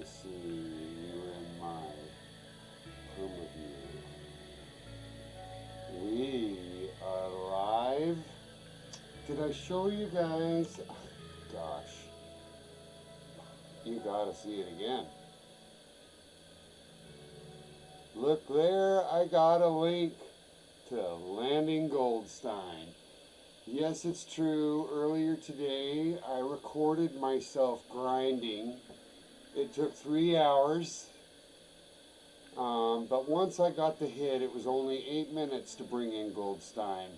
see you in my preview. We are live. Did I show you guys? Gosh, you gotta see it again. Look there, I got a link to Landing Goldstein. Yes, it's true. Earlier today, I recorded myself grinding. It took 3 hours. But once I got the hit, it was only 8 minutes to bring in Goldstein.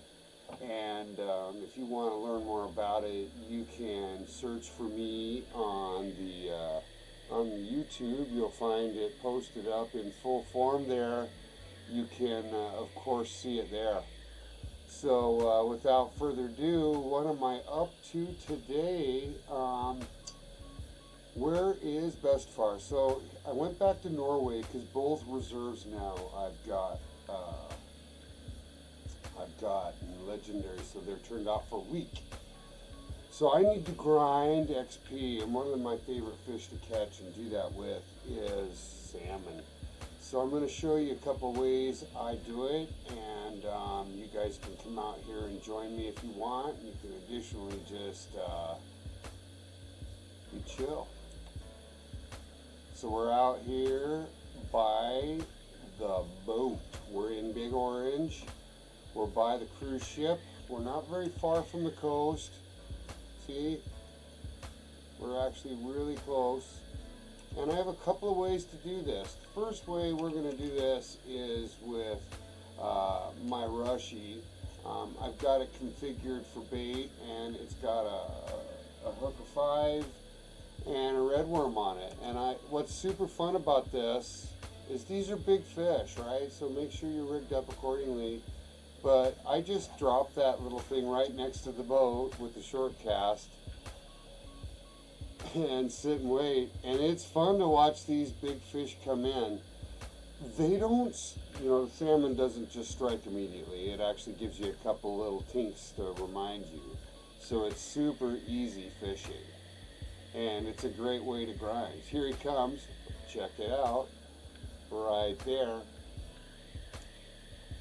And if you want to learn more about it, you can search for me on the YouTube. You'll find it posted up in full form there. You can, of course, see it there. So without further ado, what am I up to today? Where is imBestefar? So I went back to Norway because both reserves now I've got legendary, so they're turned off for a week. So I need to grind XP, and one of my favorite fish to catch and do that with is salmon. So I'm going to show you a couple ways I do it, and you guys can come out here and join me if you want. You can additionally just be chill. So we're out here by the boat. We're in Big Orange. We're by the cruise ship. We're not very far from the coast. See? We're actually really close. And I have a couple of ways to do this. The first way we're going to do this is with my Rushy. I've got it configured for bait, and it's got a hook of 5 and a red worm on it. And what's super fun about this is these are big fish, right? So make sure you're rigged up accordingly. But I just dropped that little thing right next to the boat with the short cast and sit and wait. And it's fun to watch these big fish come in. They don't, the salmon doesn't just strike immediately. It actually gives you a couple little tinks to remind you. So it's super easy fishing. And it's a great way to grind. Here he comes. Check it out. Right there.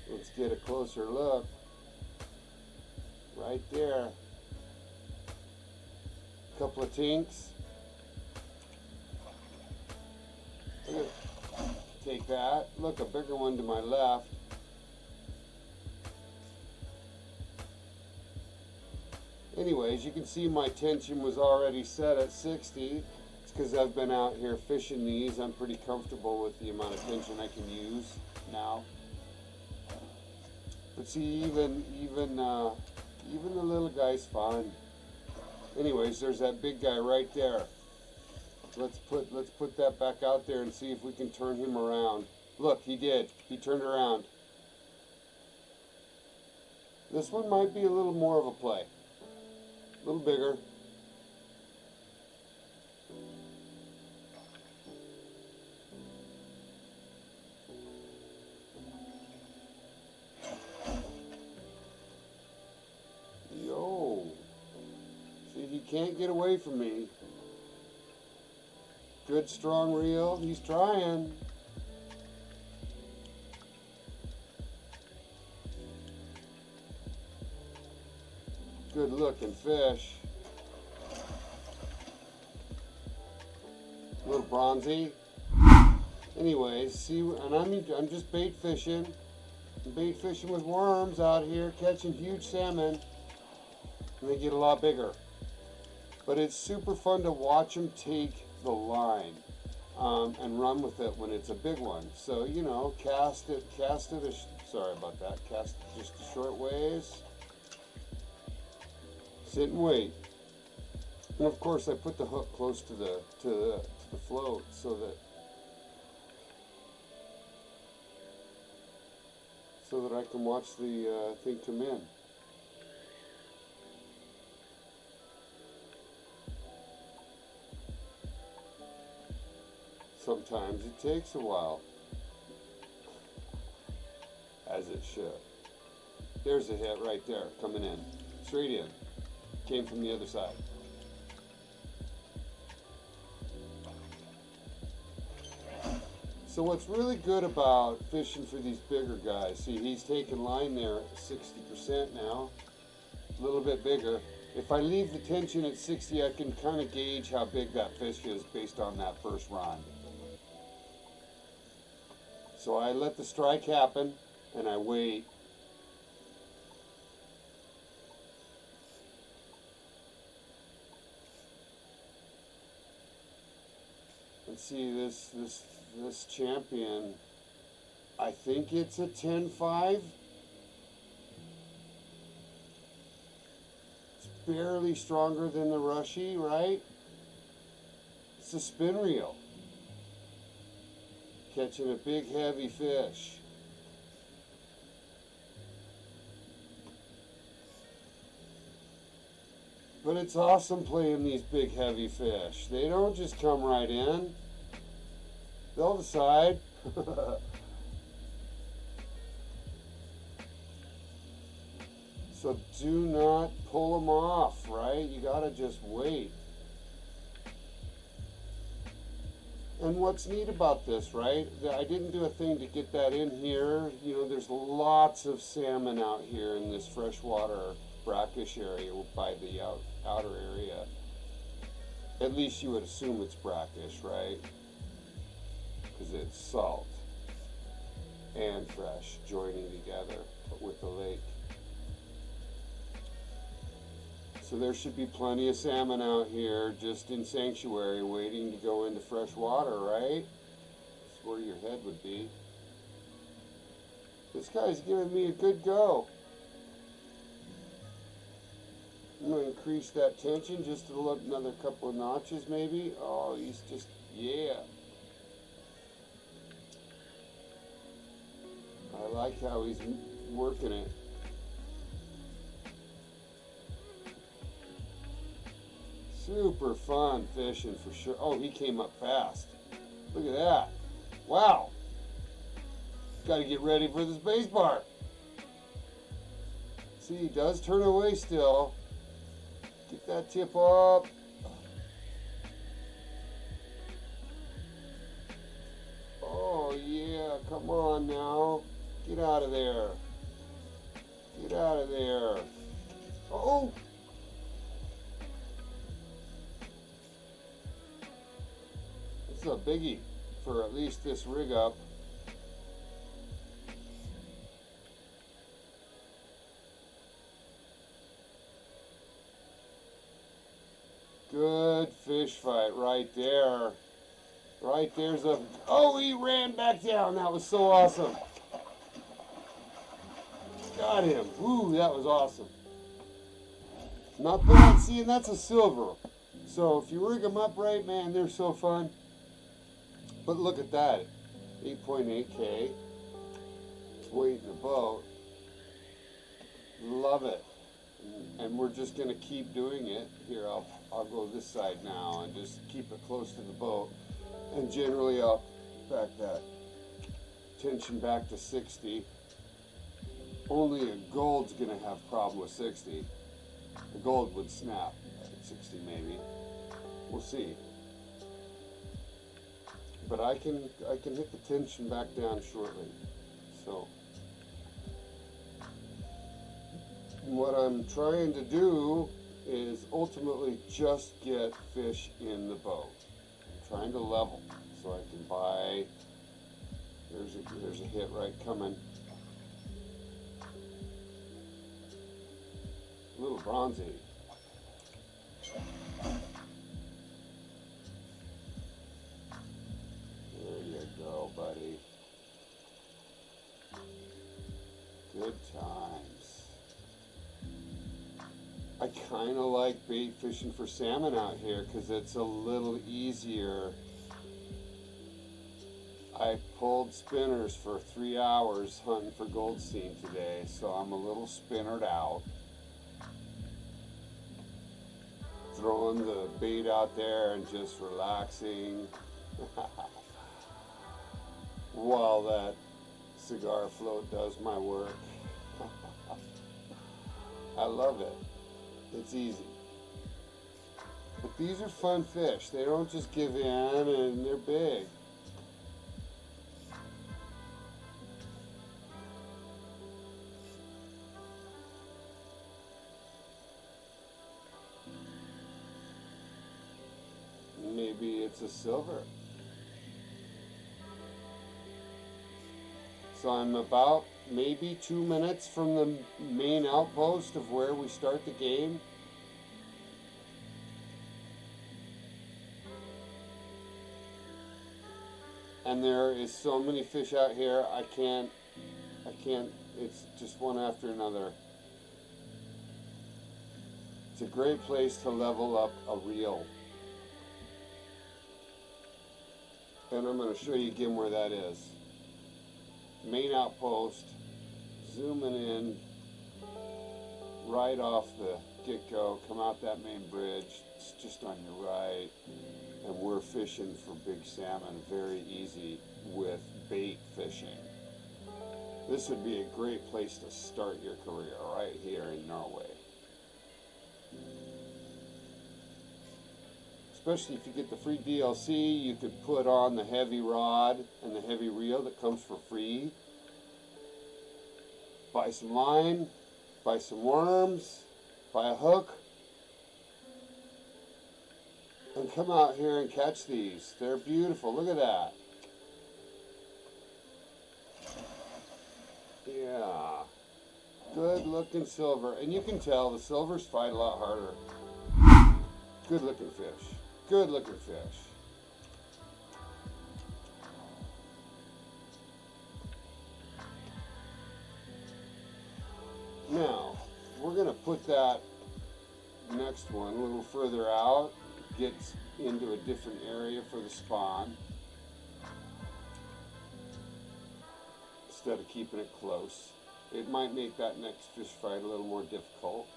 Let's get a closer look. Right there. Couple of tinks. Take that. Look, a bigger one to my left. Anyways, you can see my tension was already set at 60. It's because I've been out here fishing these. I'm pretty comfortable with the amount of tension I can use now. But see, even the little guy's fine. Anyways, there's that big guy right there. Let's put that back out there and see if we can turn him around. Look, he did. He turned around. This one might be a little more of a play. A little bigger. Yo. See, he can't get away from me. Good strong reel. He's trying. Good looking fish. A little bronzy. Anyways, see, and I'm just bait fishing. I'm bait fishing with worms out here, catching huge salmon, and they get a lot bigger. But it's super fun to watch them take the line and run with it when it's a big one. So cast it. Sorry about that. Cast it just a short ways. Sit and wait. And of course, I put the hook close to the float so that I can watch the thing come in. Sometimes it takes a while, as it should. There's a hit right there, coming in, straight in. Came from the other side. So what's really good about fishing for these bigger guys, see he's taking line there at 60% now, a little bit bigger. If I leave the tension at 60, I can kind of gauge how big that fish is based on that first run. So I let the strike happen and I wait. And see this champion, I think it's a 10.5. It's barely stronger than the Rushy, right? It's a spin reel. Catching a big heavy fish. But it's awesome playing these big heavy fish. They don't just come right in. They'll decide. So do not pull them off, right? You gotta just wait. And what's neat about this, right? I didn't do a thing to get that in here. You know, there's lots of salmon out here in this freshwater brackish area by the outer area. At least you would assume it's brackish, right? Because it's salt and fresh joining together with the lake. So there should be plenty of salmon out here just in sanctuary waiting to go into fresh water, right? That's where your head would be. This guy's giving me a good go. I'm going to increase that tension just another couple of notches maybe. Oh, he's just, yeah. I like how he's working it. Super fun fishing for sure. Oh, he came up fast. Look at that. Wow. Got to get ready for this base bar. See, he does turn away still. Get that tip up. Oh, yeah. Come on now. Get out of there. Get out of there. Oh. This is a biggie for at least this rig up. Good fish fight right there. Right there's a, oh, he ran back down. That was so awesome. Got him. Woo, that was awesome. Not bad. See, and that's a silver. So if you rig them up right, man, they're so fun. But look at that. 8.8K. It's weight in the boat. Love it. And we're just going to keep doing it. Here, I'll go this side now and just keep it close to the boat. And generally I'll back that tension back to 60. Only a gold's going to have problem with 60. The gold would snap at 60 maybe. We'll see. But I can hit the tension back down shortly. So what I'm trying to do is ultimately just get fish in the boat. I'm trying to level so I can buy. There's a hit right coming. A little bronzy. There you go, buddy. Good times. I kind of like bait fishing for salmon out here because it's a little easier. I pulled spinners for 3 hours hunting for Goldstein today, so I'm a little spinnered out. Throwing the bait out there and just relaxing while that cigar float does my work. I love it. It's easy. But these are fun fish. They don't just give in, and they're big. Maybe it's a silver. So I'm about maybe 2 minutes from the main outpost of where we start the game. And there is so many fish out here, I can't, it's just one after another. It's a great place to level up a reel. And I'm going to show you again where that is. Main outpost, zooming in right off the get-go, come out that main bridge, it's just on your right, and we're fishing for big salmon very easy with bait fishing. This would be a great place to start your career, right here in Norway. Especially if you get the free DLC, you could put on the heavy rod and the heavy reel that comes for free. Buy some line, buy some worms, buy a hook, and come out here and catch these. They're beautiful. Look at that. Yeah. Good looking silver. And you can tell the silvers fight a lot harder. Good looking fish. Good looking fish. Now, we're going to put that next one a little further out, get into a different area for the spawn, instead of keeping it close. It might make that next fish fight a little more difficult.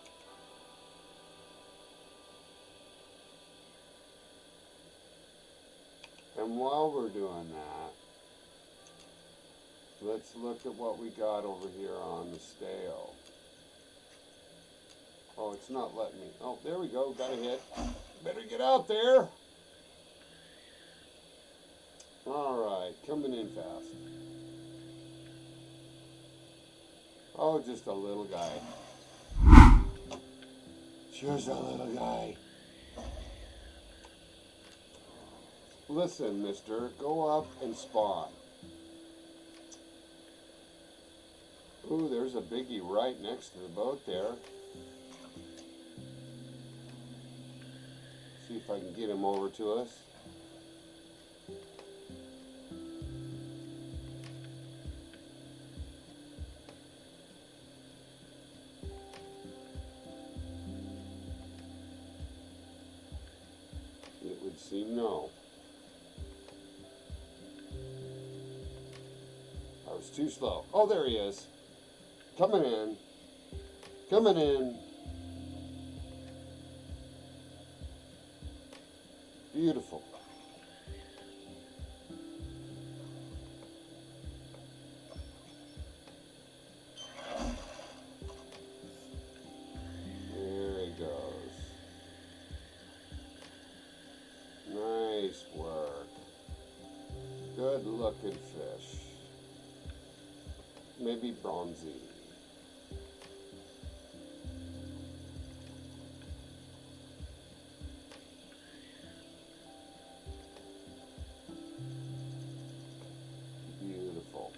And while we're doing that, let's look at what we got over here on the stale. Oh, it's not letting me. Oh, there we go. Got a hit. Better get out there. All right, coming in fast. Oh, just a little guy. Just a little guy. Listen, mister, go up and spawn. Ooh, there's a biggie right next to the boat there. See if I can get him over to us. It would seem no. I was too slow. Oh, there he is. Coming in. Coming in. Beautiful. There he goes. Nice work. Good looking fish. Maybe bronzy. Beautiful.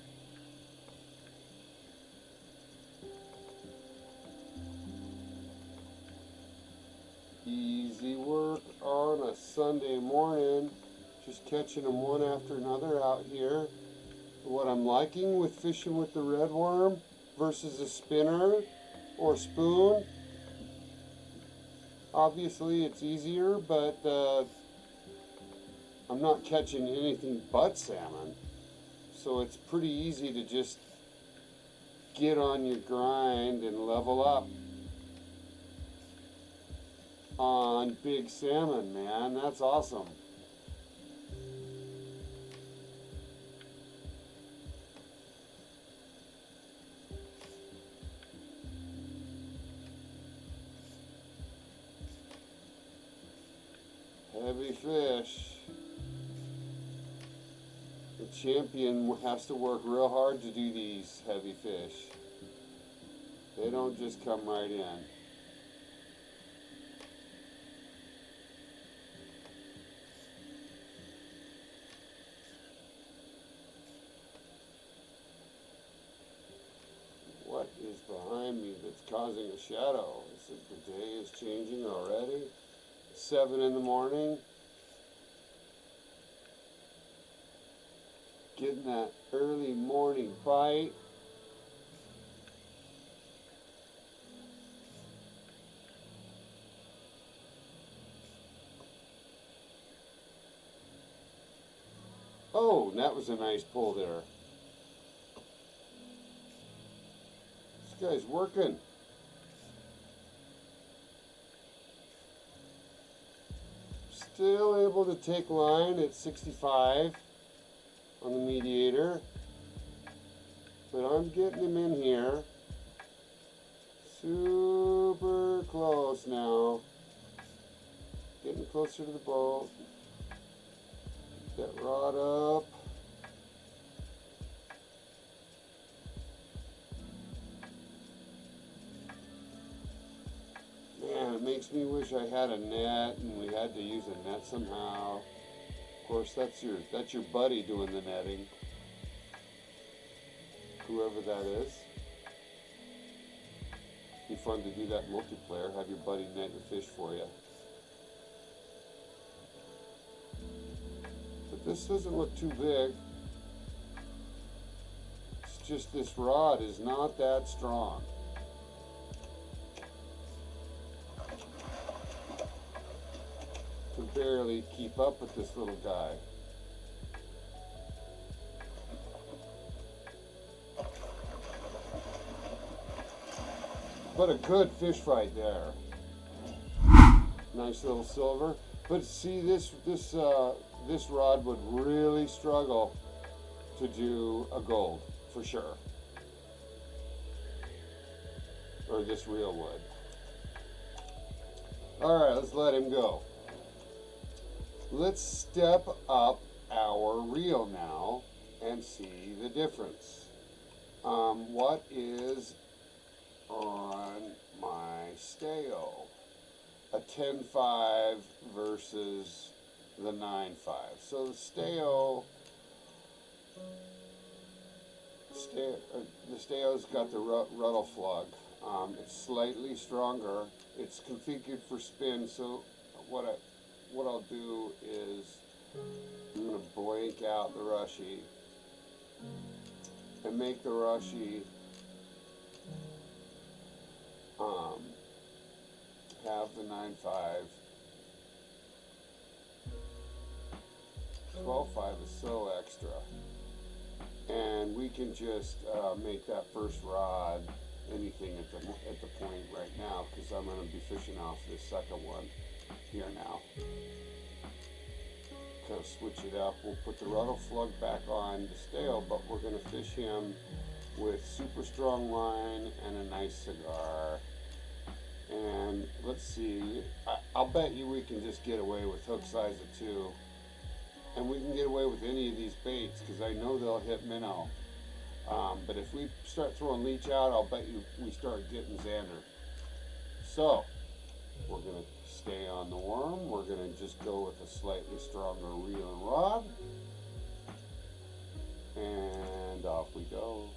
Easy work on a Sunday morning. Just catching them one after another out here. What I'm liking with fishing with the red worm versus a spinner or spoon, obviously it's easier, but I'm not catching anything but salmon, so it's pretty easy to just get on your grind and level up on big salmon, man. That's awesome. Heavy fish. The champion has to work real hard to do these heavy fish. They don't just come right in. behind me that's causing a shadow. Is it the day is changing already? 7 in the morning. Getting that early morning bite. Oh, that was a nice pull there. This guy's working. Still able to take line at 65 on the mediator. But I'm getting him in here. Super close now. Getting closer to the boat. Get that rod up. Man, it makes me wish I had a net and we had to use a net somehow. Of course, that's your buddy doing the netting. Whoever that is. Be fun to do that multiplayer. Have your buddy net your fish for you. But this doesn't look too big. It's just this rod is not that strong. To barely keep up with this little guy. But a good fish fight there. Nice little silver. But see, this rod would really struggle to do a gold, for sure. Or this reel would. Alright, let's let him go. Let's step up our reel now and see the difference. What is on my stale? A 10.5 versus the 9.5. So the stale's got the ruddle flug. It's slightly stronger. It's configured for spin. So what I'll do is I'm going to blank out the rushy and make the rushy have the 9.5. 12.5 is so extra, and we can just make that first rod anything at the point right now, because I'm going to be fishing off this second one here now. Kind of switch it up. We'll put the ruddle flug back on the stale, but we're going to fish him with super strong line and a nice cigar. And let's see, I'll bet you we can just get away with hook size of 2. And we can get away with any of these baits, because I know they'll hit minnow. But if we start throwing leech out, I'll bet you we start getting zander. So, we're going to stay on the worm. We're going to just go with a slightly stronger reel and rod. And off we go.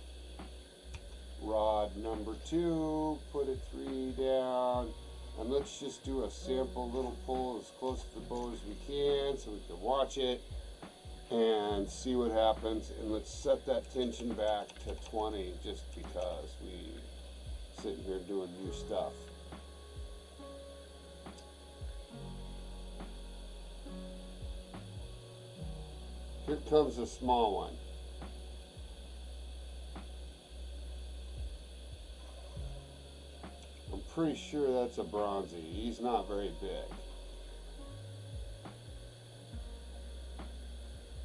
Rod number 2, put it 3 down, and let's just do a sample little pull as close to the boat as we can so we can watch it and see what happens. And let's set that tension back to 20 just because we sitting here doing new stuff. Here comes a small one. Pretty sure that's a bronzy. He's not very big.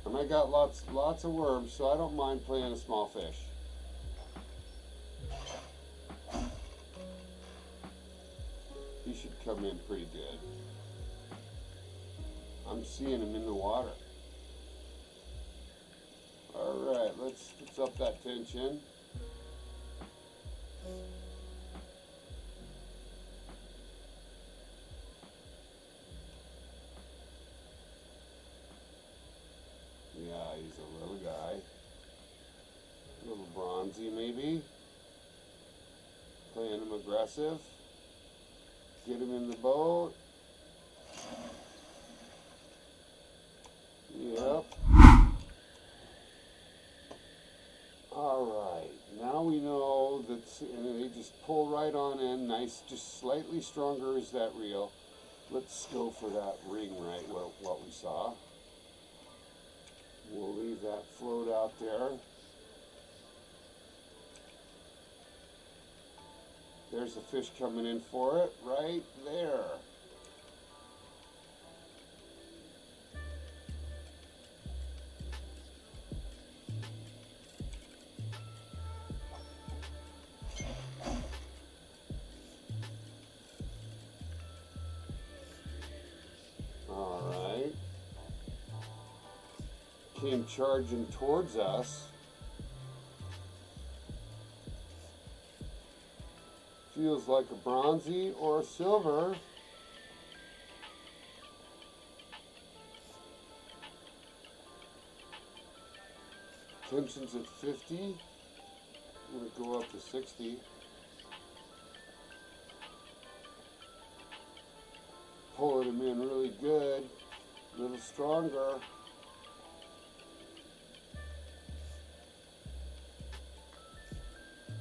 And I got lots of worms, so I don't mind playing a small fish. He should come in pretty good. I'm seeing him in the water. Alright, let's up that tension. Yeah, he's a little guy. A little bronzy maybe. playing him aggressive. Get him in the boat. Yep. Alright, now we know that, and they just pull right on in, nice, just slightly stronger is that reel. Let's go for that ring right, what we saw. We'll leave that float out there. There's the fish coming in for it, right there. Alright. Came charging towards us. Feels like a bronzy or a silver. Tension's at 50. I'm going to go up to 60. Pulling him in really good. A little stronger.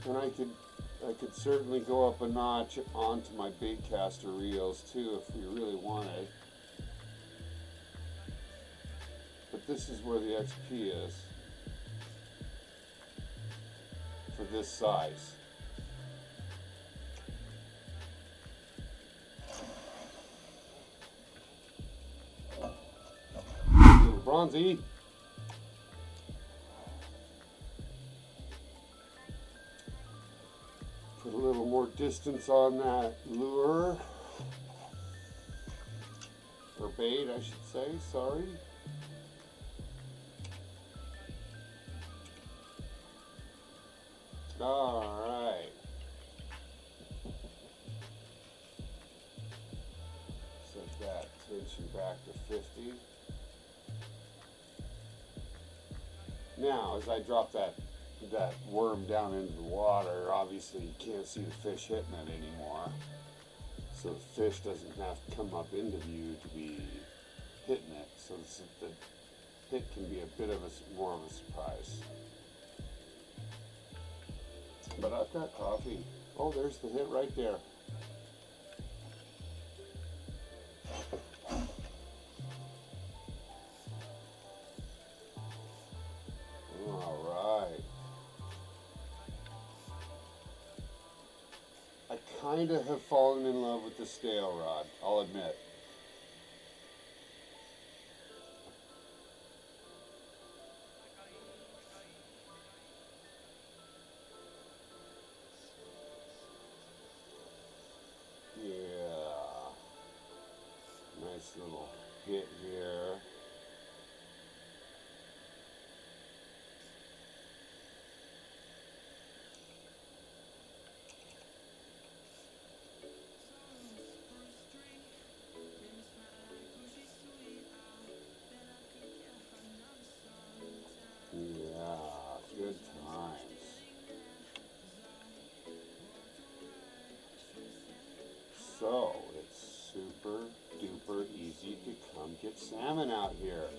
And I could certainly go up a notch onto my bait caster reels too if we really wanted. But this is where the XP is for this size. Little bronzy. Put a little more distance on that lure, or bait I should say, sorry. Alright. Set that tension back to 50. Now as I drop that worm down into the water, obviously you can't see the fish hitting it anymore. So the fish doesn't have to come up into view to be hitting it. So the hit can be a bit of more of a surprise. But I've got coffee. Oh, there's the hit right there. Kind of have fallen in love with the scale rod, I'll admit. Yeah. Nice little hit here. Good times. So it's super duper easy to come get salmon out here.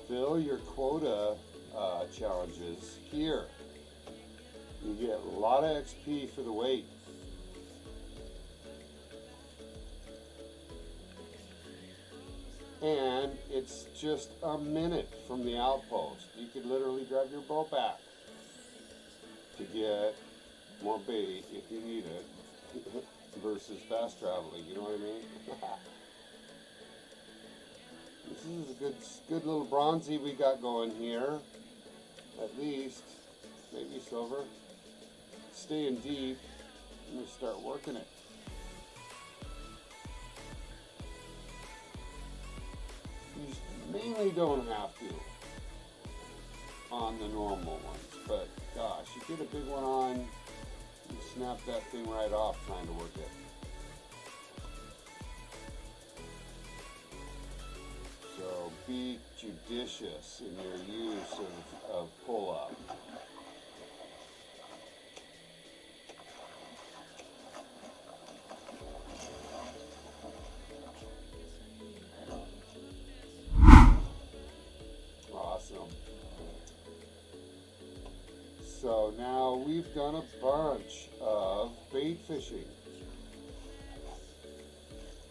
Fill your quota challenges here. You get a lot of XP for the weight. And it's just a minute from the outpost. You could literally drive your boat back to get more bait if you need it versus fast traveling, you know what I mean? This is a good little bronzy we got going here. At least, maybe silver. Staying deep. I'm going to start working it. Mainly don't have to on the normal ones, but gosh, you get a big one on, you snap that thing right off trying to work it. So be judicious in your use of pull-up. So now we've done a bunch of bait fishing.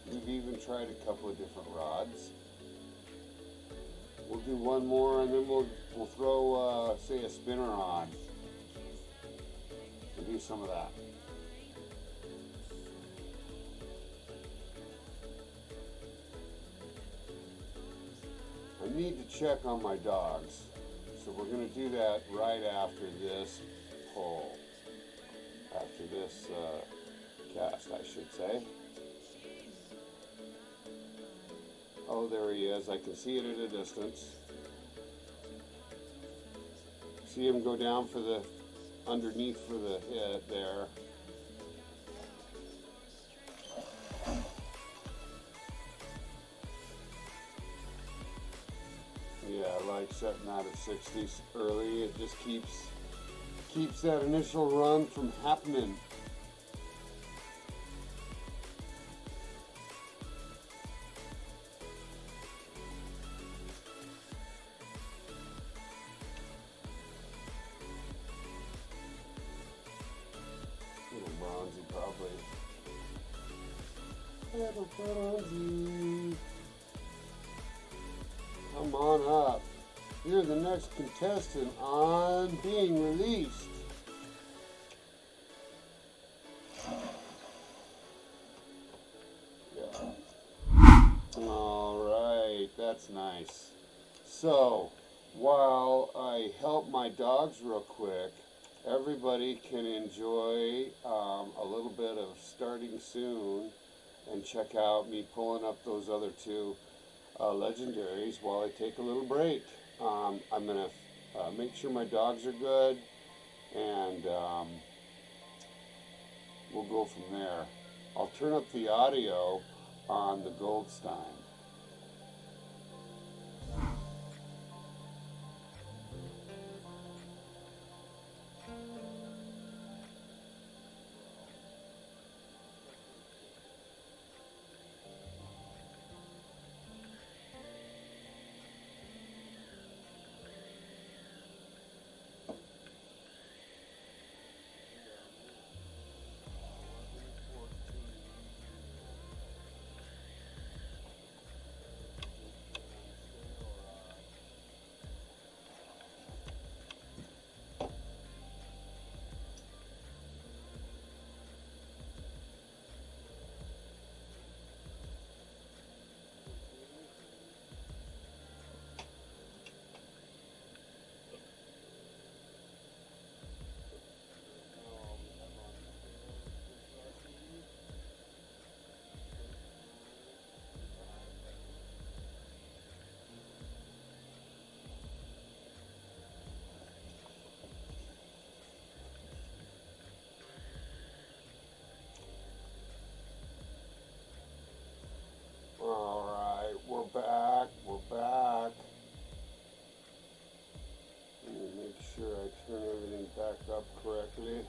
We've even tried a couple of different rods. We'll do one more and then we'll throw say a spinner on. We'll do some of that. I need to check on my dogs. So we're going to do that right after this pull. After this cast, I should say. Oh, there he is. I can see it at a distance. See him go down for the underneath for the head there. Yeah, I like setting that at 60 early. It just keeps that initial run from happening. Little bronzy probably. Little bronzy. Come on up. You're the next contestant on being released. Yeah. Alright, that's nice. So, while I help my dogs real quick, everybody can enjoy a little bit of starting soon and check out me pulling up those other two legendaries while I take a little break. I'm going to make sure my dogs are good, and we'll go from there. I'll turn up the audio on the Goldstein. Alright, we're back. Let me make sure I turn everything back up correctly.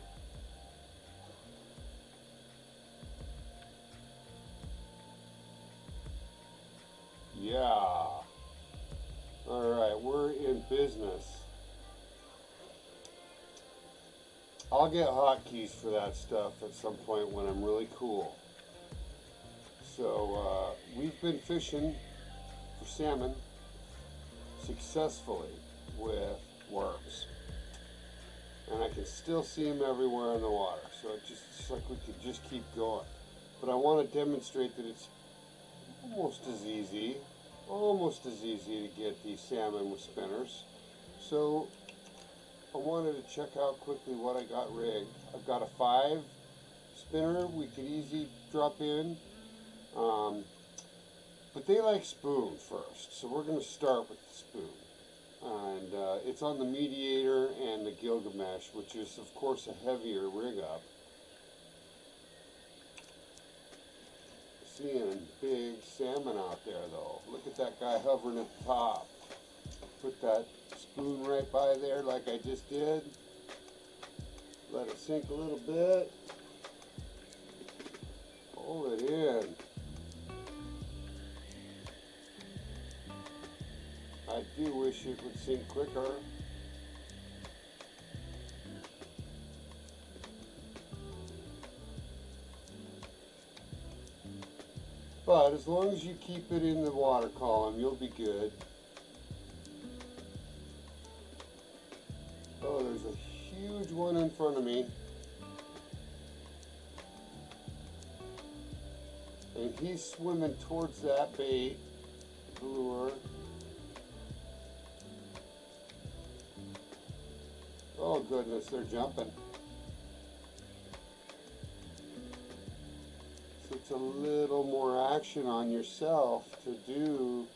Yeah. Alright, we're in business. I'll get hotkeys for that stuff at some point when I'm really cool. So we've been fishing for salmon successfully with worms, and I can still see them everywhere in the water. So it's like we could just keep going. But I want to demonstrate that it's almost as easy to get these salmon with spinners. So I wanted to check out quickly what I got rigged. I've got a 5 spinner we could easily drop in. But they like spoon first, so we're going to start with the spoon. And it's on the Mediator and the Gilgamesh, which is of course a heavier rig up. Seeing big salmon out there though. Look at that guy hovering at the top. Put that spoon right by there like I just did. Let it sink a little bit. Pull it in. I do wish it would sink quicker. But as long as you keep it in the water column, you'll be good. Oh, there's a huge one in front of me. And he's swimming towards that bait, the lure. Oh goodness, they're jumping. So it's a little more action on yourself to do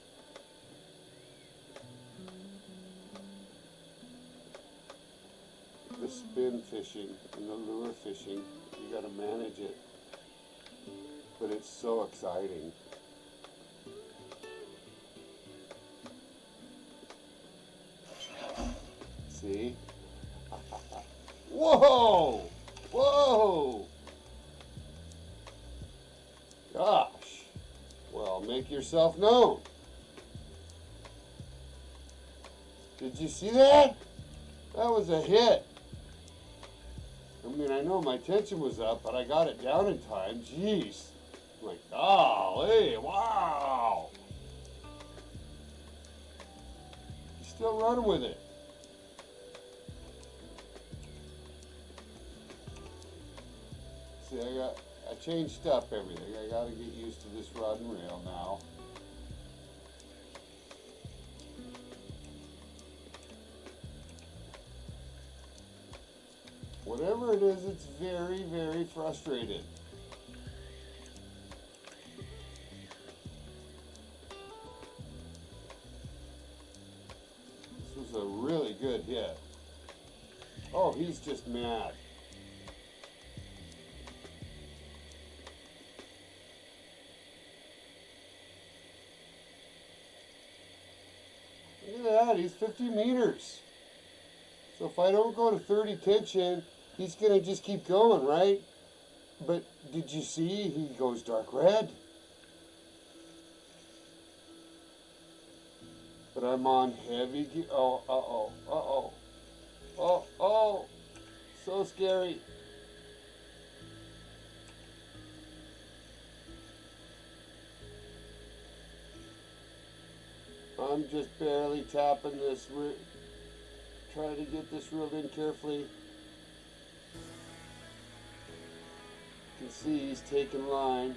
the spin fishing and the lure fishing. You got to manage it. But it's so exciting. See? Whoa! Whoa! Gosh. Well, make yourself known. Did you see that? That was a hit. I mean, I know my tension was up, but I got it down in time. Jeez. Like, golly, wow. He's still running with it. See, I changed up everything. I got to get used to this rod and reel now. Whatever it is, it's very, very frustrated. This was a really good hit. Oh, he's just mad. Look at that, he's 50 meters. So if I don't go to 30 tension, he's going to just keep going, right? But did you see he goes dark red? But I'm on heavy gear. Oh, uh-oh, uh-oh. Oh, so scary. I'm just barely tapping this. Try to get this reeled in carefully. You can see he's taking line.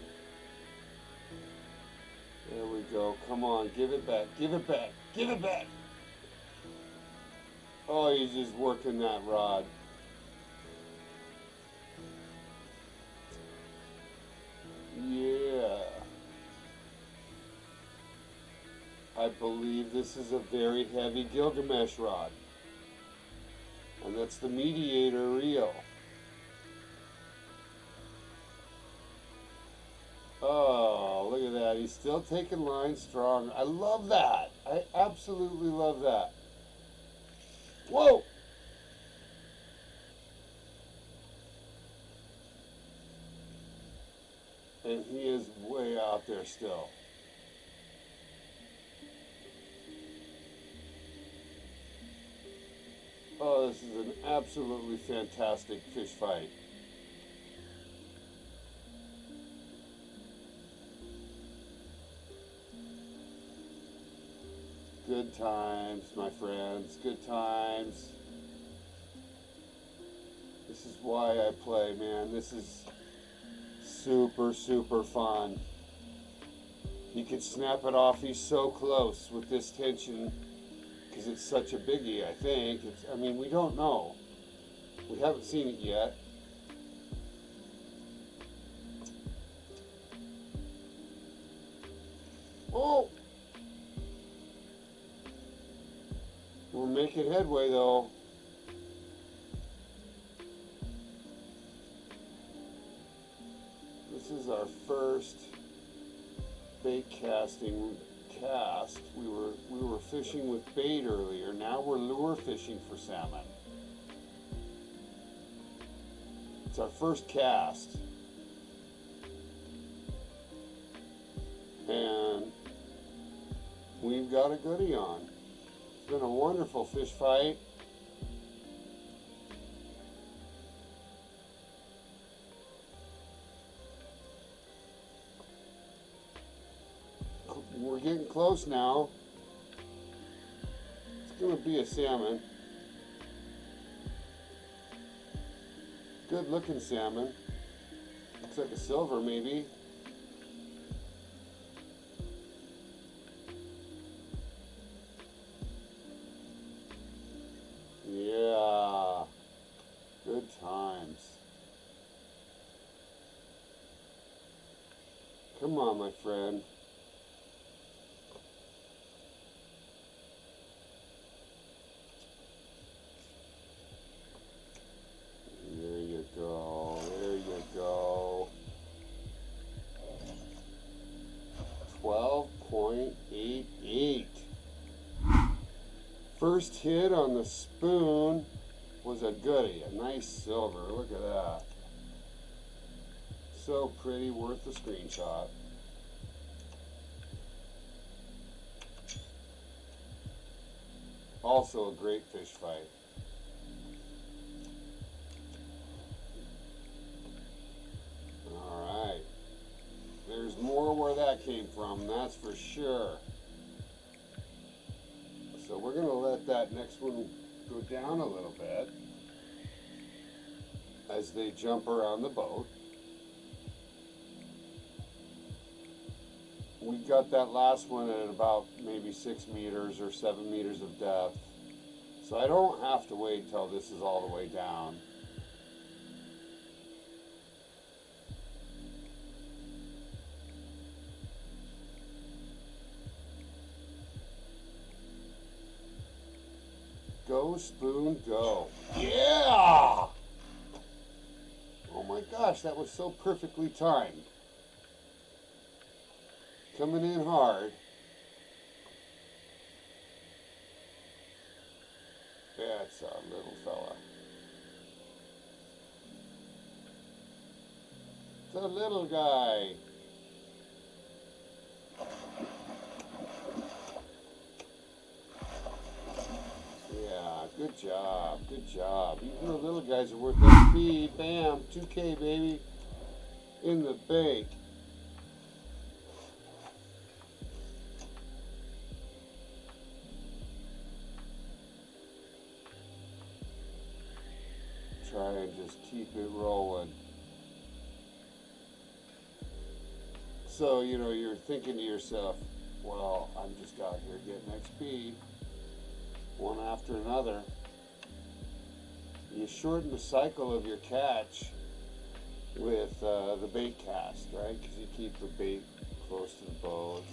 There we go. Come on, give it back, give it back, give it back. Oh, he's just working that rod. Yeah. I believe this is a very heavy Gilgamesh rod. And that's the mediator reel. Oh, look at that. He's still taking line strong. I love that. I absolutely love that. Whoa! And he is way out there still. Oh, this is an absolutely fantastic fish fight. Good times, my friends, good times. This is why I play, man. This is super, super fun. He could snap it off. He's so close with this tension. Because it's such a biggie, I think. I mean, we don't know. We haven't seen it yet. Oh! We're making headway, though. This is our first bait casting cast. We were fishing with bait earlier. Now we're lure fishing for salmon. It's our first cast. And we've got a goodie on. It's been a wonderful fish fight. We're getting close now. It's going to be a salmon. Good looking salmon. Looks like a silver maybe. Yeah. Good times. Come on, my friend. There you go. There you go. 12.88. First hit on the spoon was a goodie, a nice silver. Look at that. So pretty, worth the screenshot. Also a great fish fight. Alright. There's more where that came from, that's for sure. So we're going to let that next one go down a little bit as they jump around the boat. We got that last one at about maybe 6 meters or 7 meters of depth. So I don't have to wait till this is all the way down. Go, spoon, go. Yeah! Oh my gosh, that was so perfectly timed. Coming in hard. That's our little fella. The little guy. Yeah, good job, good job. Even the little guys are worth that speed. Bam, 2K baby, in the bank. Try and just keep it rolling. So, you know, you're thinking to yourself, well, I'm just out here getting XP, one after another. You shorten the cycle of your catch with the bait cast, right? Because you keep the bait close to the boat.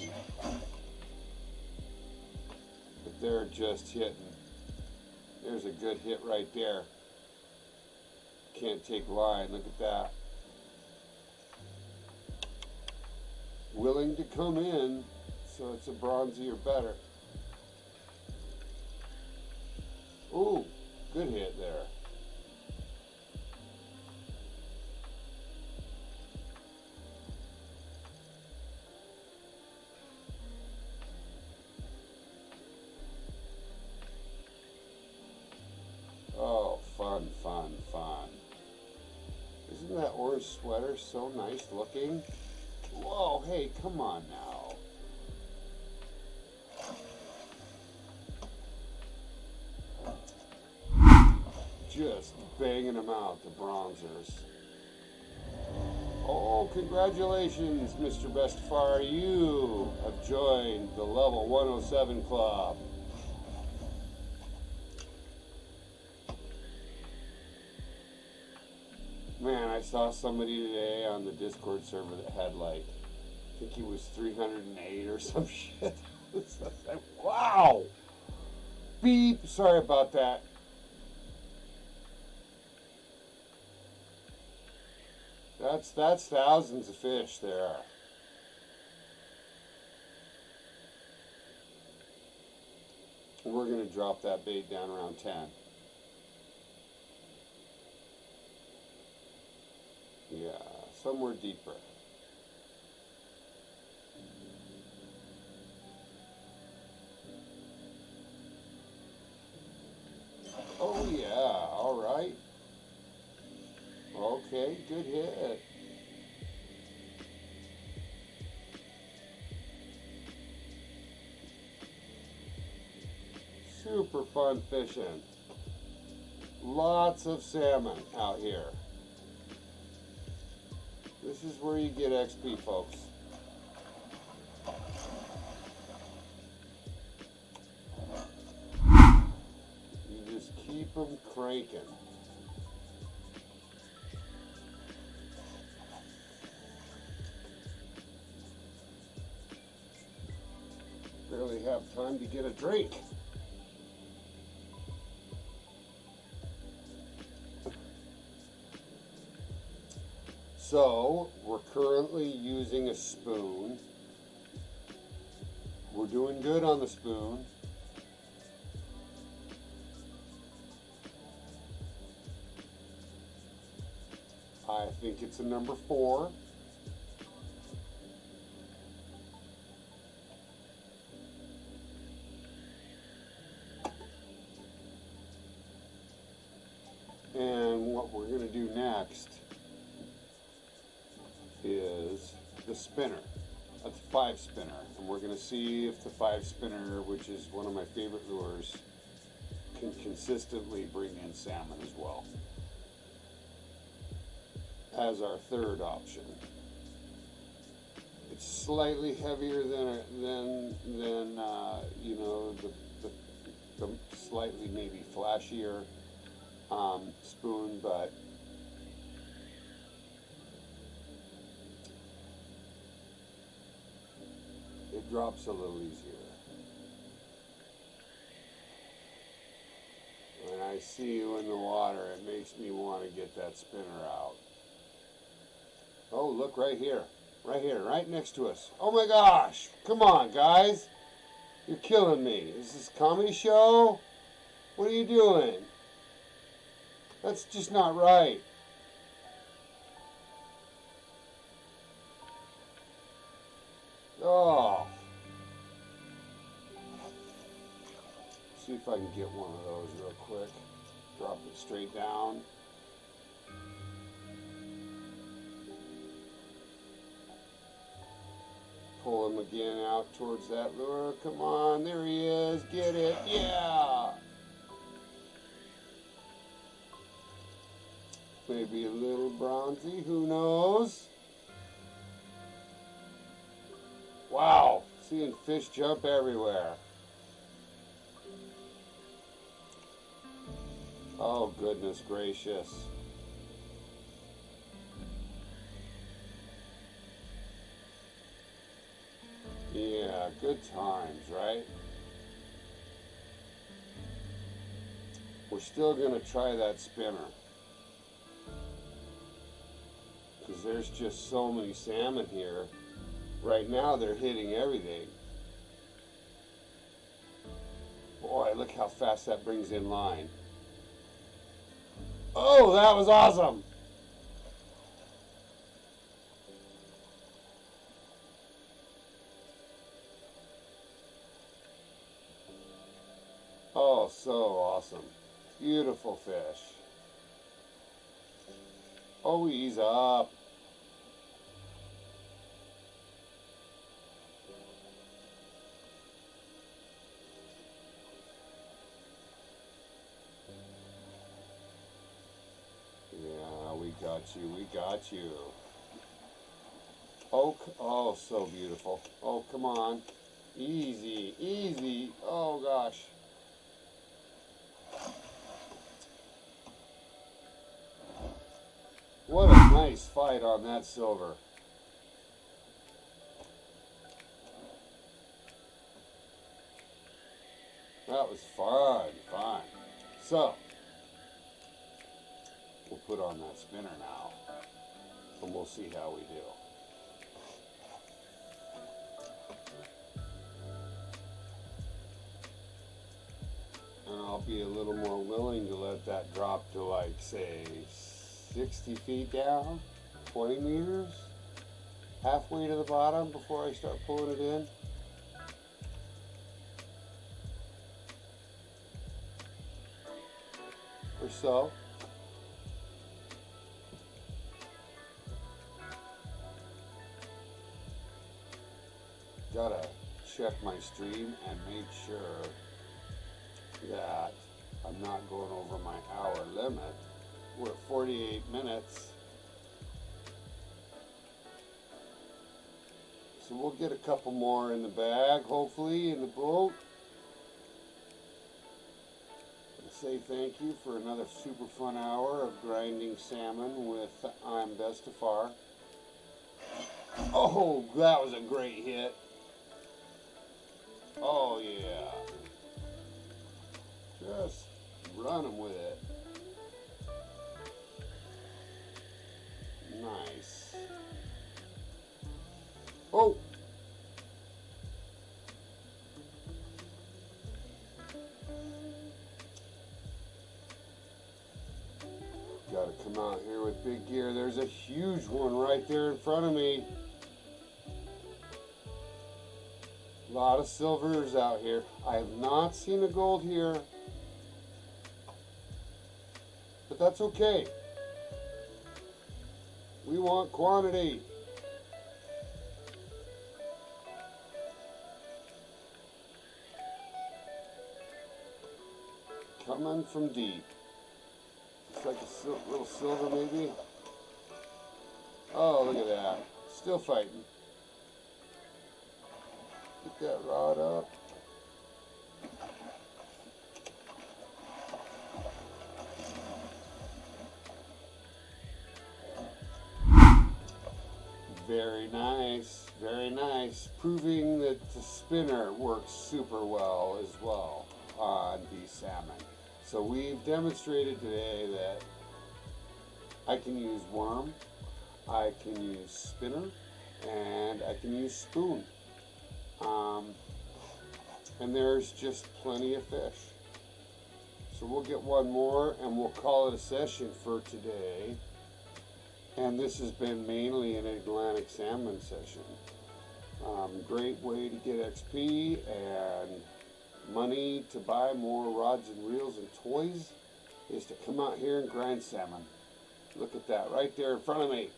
But they're just hitting. There's a good hit right there. Can't take line, look at that. Willing to come in, so it's a bronzy or better. Ooh, good hit there. Oh, fun, fun, fun. Isn't that orange sweater so nice looking? Whoa, hey, come on now. Just banging them out, the bronzers. Oh, congratulations, Mr. Bestefar. You have joined the Level 107 Club. Man, I saw somebody today on the Discord server that had like, I think he was 308 or some shit. Wow! Beep! Sorry about that. That's thousands of fish there. We're going to drop that bait down around 10. Yeah, somewhere deeper. Oh yeah, all right. Okay, good hit. Super fun fishing. Lots of salmon out here. This is where you get XP, folks. You just keep them cranking. Barely have time to get a drink. So, we're currently using a spoon. We're doing good on the spoon. I think it's a number 4. And what we're going to do next is the spinner. That's a 5 spinner. And we're going to see if the 5 spinner, which is one of my favorite lures, can consistently bring in salmon as well. As our third option. It's slightly heavier than you know, the slightly maybe flashier spoon, but it drops a little easier. When I see you in the water, it makes me want to get that spinner out. Oh, look right here, right next to us. Oh my gosh, come on guys, you're killing me. Is this a comedy show? What are you doing? That's just not right. Oh. See if I can get one of those real quick. Drop it straight down. Pull him again out towards that lure. Come on, there he is. Get it. Yeah. Maybe a little bronzy, who knows? Wow, seeing fish jump everywhere. Oh, goodness gracious. Yeah, good times, right? We're still going to try that spinner. Because there's just so many salmon here. Right now they're hitting everything. Boy, look how fast that brings in line. Oh, that was awesome. Oh, so awesome. Beautiful fish. Oh, he's up. Yeah, we got you, we got you. Oh, so beautiful. Oh, come on. Easy, easy. Oh, gosh. What a nice fight on that silver. That was fun. So, we'll put on that spinner now, and we'll see how we do. And I'll be a little more willing to let that drop to, like, say, 60 feet down, 20 meters, halfway to the bottom before I start pulling it in. Or so. Gotta check my stream and make sure that I'm not going over my hour limit. We're at 48 minutes. So we'll get a couple more in the bag, hopefully, in the boat. And say thank you for another super fun hour of grinding salmon with imBestefar. Oh, that was a great hit. Oh yeah. Just run them with it. Nice. Oh! Gotta come out here with big gear. There's a huge one right there in front of me. A lot of silvers out here. I have not seen a gold here, but that's okay. We want quantity. Coming from deep. It's like a little silver maybe. Oh, look at that. Still fighting. Get that rod up. Very nice, very nice. Proving that the spinner works super well as well on these salmon. So we've demonstrated today that I can use worm, I can use spinner, and I can use spoon. And there's just plenty of fish. So we'll get one more and we'll call it a session for today. And this has been mainly an Atlantic salmon session. Great way to get XP and money to buy more rods and reels and toys is to come out here and grind salmon. Look at that right there in front of me.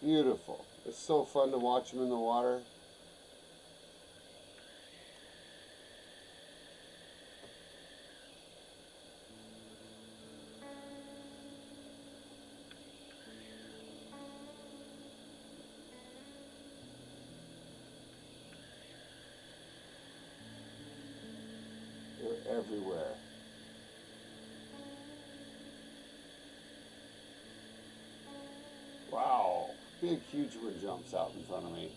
Beautiful. It's so fun to watch them in the water. They're everywhere. Wow, big huge one jumps out in front of me.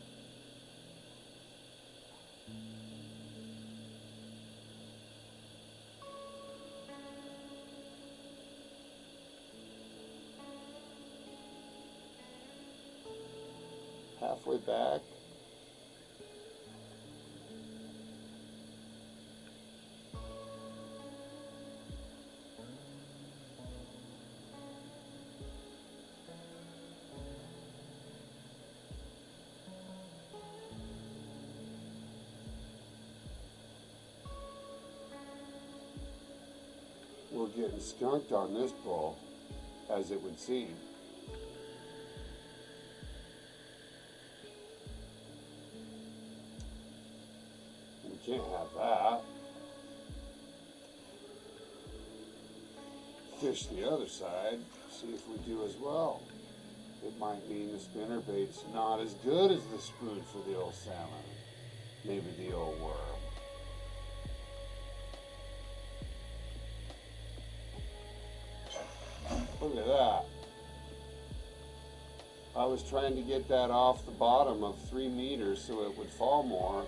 Halfway back. We're getting skunked on this bull, as it would seem. We can't have that. Fish the other side, see if we do as well. It might mean the spinner bait's not as good as the spoon for the old salmon. Maybe the old worm. Look at that. I was trying to get that off the bottom of 3 meters so it would fall more.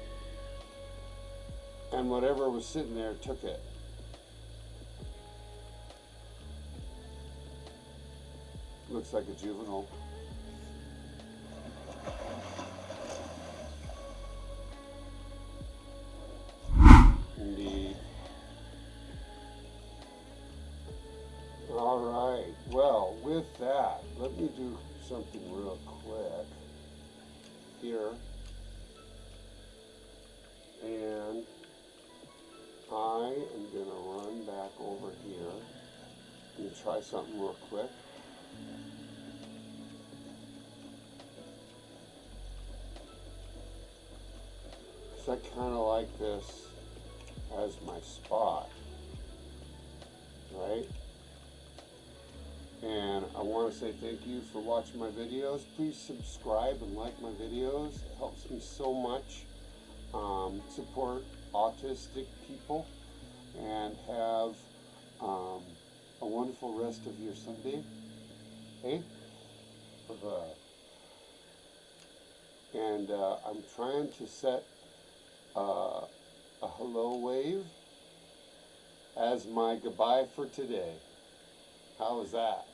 And whatever was sitting there took it. Looks like a juvenile. Indeed. All right, well, with that, let me do something real quick here. And I am going to run back over here and try something real quick. I kind of like this as my spot, right? And I want to say thank you for watching my videos. Please subscribe and like my videos. It helps me so much. Support autistic people, and have a wonderful rest of your Sunday. Hey? And I'm trying to set a hello wave as my goodbye for today. How is that?